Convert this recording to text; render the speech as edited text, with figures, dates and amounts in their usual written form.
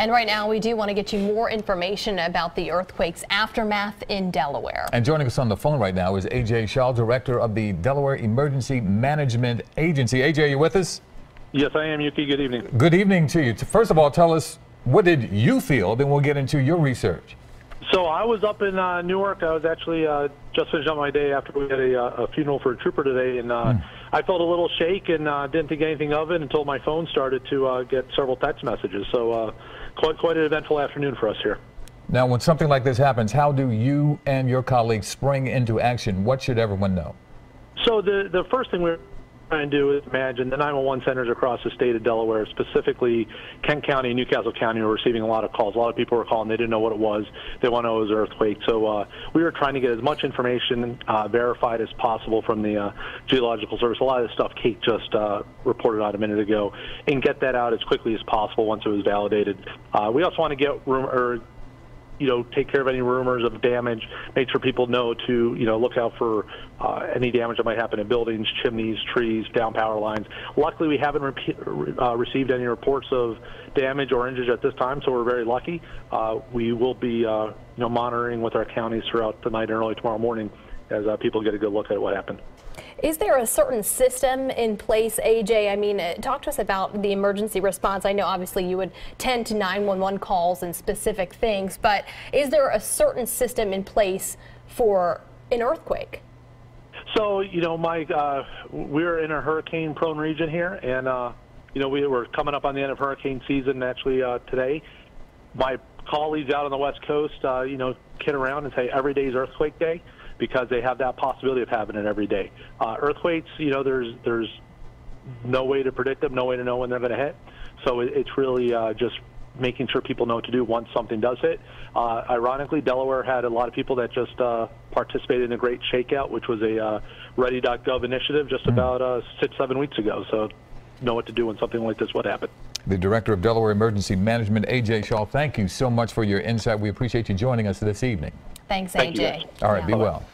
And right now we do want to get you more information about the earthquake's aftermath in Delaware. And joining us on the phone right now is A.J. Schall, director of the Delaware Emergency Management Agency. A.J., are you with us? Yes, I am, Yuki. Good evening. Good evening to you. First of all, tell us, what did you feel? Then we'll get into your research. So I was up in Newark. I was actually just finished up my day after we had a funeral for a trooper today, and I felt a little shake and didn't think anything of it until my phone started to get several text messages. So quite an eventful afternoon for us here. Now, when something like this happens, how do you and your colleagues spring into action? What should everyone know? So the first thing we're trying to do is imagine the 911 centers across the state of Delaware, specifically Kent County and Newcastle County, were receiving a lot of calls. A lot of people were calling. They didn't know what it was. They want to know it was an earthquake. So we were trying to get as much information verified as possible from the Geological Service. A lot of the stuff Kate just reported on a minute ago, and get that out as quickly as possible once it was validated. We also want to get take care of any rumors of damage, make sure people know to, look out for any damage that might happen in buildings, chimneys, trees, down power lines. Luckily, we haven't received any reports of damage or injuries at this time, so we're very lucky. We will be, monitoring with our counties throughout the night and early tomorrow morning as people get a good look at what happened. Is there a certain system in place, AJ? I mean, talk to us about the emergency response. I know obviously you would tend to 911 calls and specific things, but is there a certain system in place for an earthquake? So, Mike, we're in a hurricane-prone region here, and, we were coming up on the end of hurricane season actually today. My colleagues out on the West Coast, kid around and say every day is earthquake day, because they have that possibility of having it every day. Earthquakes, there's no way to predict them, no way to know when they're going to hit. So it's really just making sure people know what to do once something does hit. Ironically, Delaware had a lot of people that just participated in a great shakeout, which was a ready.gov initiative just about 6-7 weeks ago. So know what to do when something like this would happen. The Director of Delaware Emergency Management, A.J. Schall, thank you so much for your insight. We appreciate you joining us this evening. Thanks, Thank AJ. you. All right, be well.